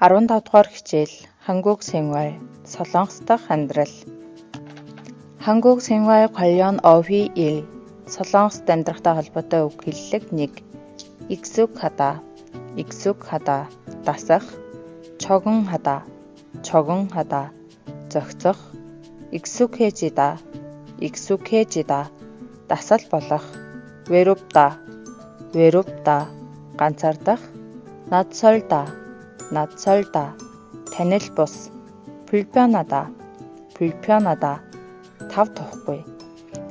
15 дугаар хичээл 한국 생활 Солонгос дахь амьдрал. 한국 생활 관련 어휘 1. Солонгост амьдрахтай холбоотой үг хэллэг 1. 익숙하다, 익숙하다, дасах, 적응하다, 적응하다, зохицох, 익숙해지다, 익숙해지다, дасал болох, 외롭다, 외롭다, ганцаардах, 낯설다, 낯설다, танил бус, 불편하다, 불편하다, тав тухгүй.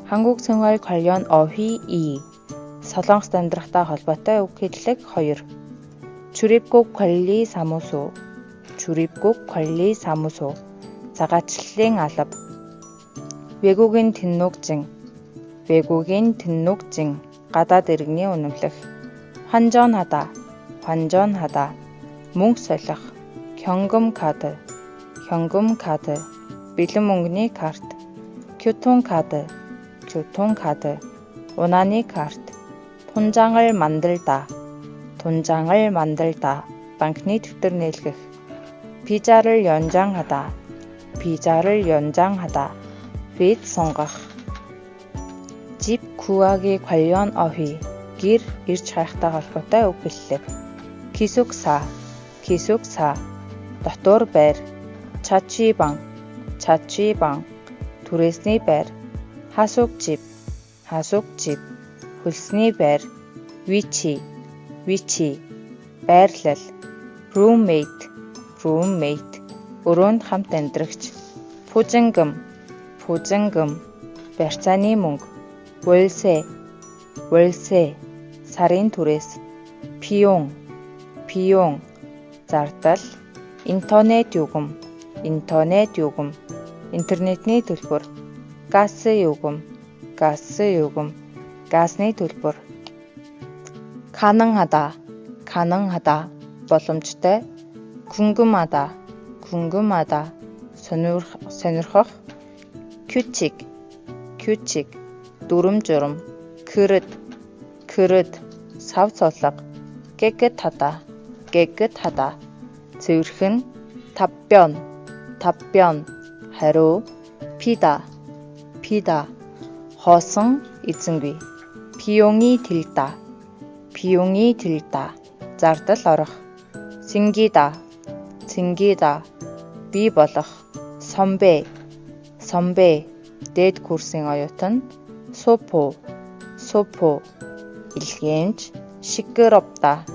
한국 생활 관련 어휘 2. Солонгост амьдрахтай холбоотой үг хэллэг 2. 출입국 관리 사무소, 출입국 관리 사무소, 자가치лийн алба. 외국인 등록증, 외국인 등록증, гадаад иргэний үнэмлэх. 환전하다, 환전하다, мөнгө солих. 현금카드, 현금카드, бэлэн мөнгөний карт. 교통카드, 교통카드, 운하니 карт. 통장을 만들다, 통장을 만들다, банкны дэвтэр нийлгэх. 비자를 연장하다, 비자를 연장하다, виз сонгох. 집 구하기 관련 어휘, гэр ирж хайхтай холбоотой үг хэллэг. 기숙사, 기숙사, дотуур байр. 자취방, 자취방, түрээсний байр. 하숙집, 하숙집, хөлсний байр. 위치, 위치, байрлал. roommate, roommate, өрөөнд хамт амьдрагч. 보증금, 보증금, барьцааны мөнгө. 월세, 월세, сарын түрээс. 비용, 비용, зардал. интернет 요금, интернет 요금, интернетний төлбөр. газ 요금, газ 요금, газны төлбөр. 가능하다, 가능하다, боломжтой. 궁금하다, 궁금하다, сонирхох. 규칙, 규칙, дүрм журм. 그릇, 그릇, сав цолго. 깨끗하다, 깨끗하다, цэвэрхэн. 답변, 답변, хариу. 비다, 비다, хоосон, эзэнгүй. 비용이 들다, 비용이 들다, зардал орох. 생기다, 생기다, бий болох. 선배, 선배, дээд курсын оюутан. 소포, 소포, илгээмж. 시끄럽다,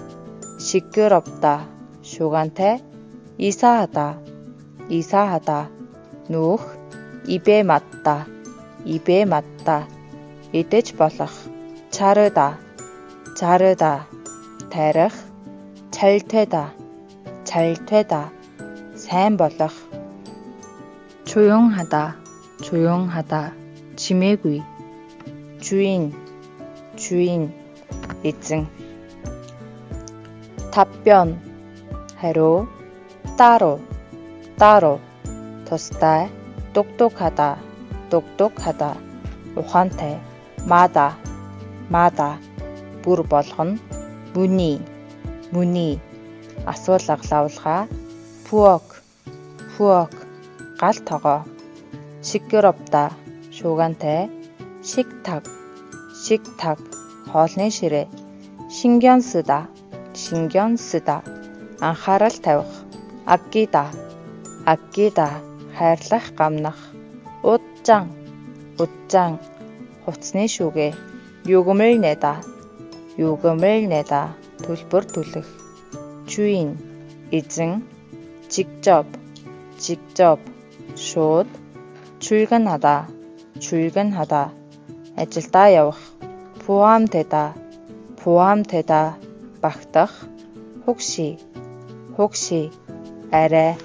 시끄럽다, шуугиантай. 이사하다, 이사하다, нүүх. 입에 맞다, 입에 맞다, идэж болох. 자르다, 자르다, тарих. 잘 되다, 잘 되다, сайн болох. 조용하다, 조용하다, 지매구이. 주인, 주인, эзэн. 답변, 하루. 따로, 따로, тусдаа. 똑똑하다, 똑똑하다, ухаантай. 마다, 마다, бүр болгоно. 문의, 문의, асуулга лавлгаа. 부엌, 부엌, гал тогоо. 시끄럽다, шуугиантай. 식탁, 식탁, хоолны ширээ. 신경 쓰다, 신경 쓰다, анхаарал тавих. 아끼다, 아끼다, хайрлах, гамнах. 옷장, 옷장, хувцсны шүүгээ. 요금을 내다, 요금을 내다, төлбөр төлөх. 주인, эзэн. 직접, 직접, шууд. 출근하다, 출근하다, ажилдаа явах. 포함되다, 포함되다, багтах. 혹시, 혹시, арай.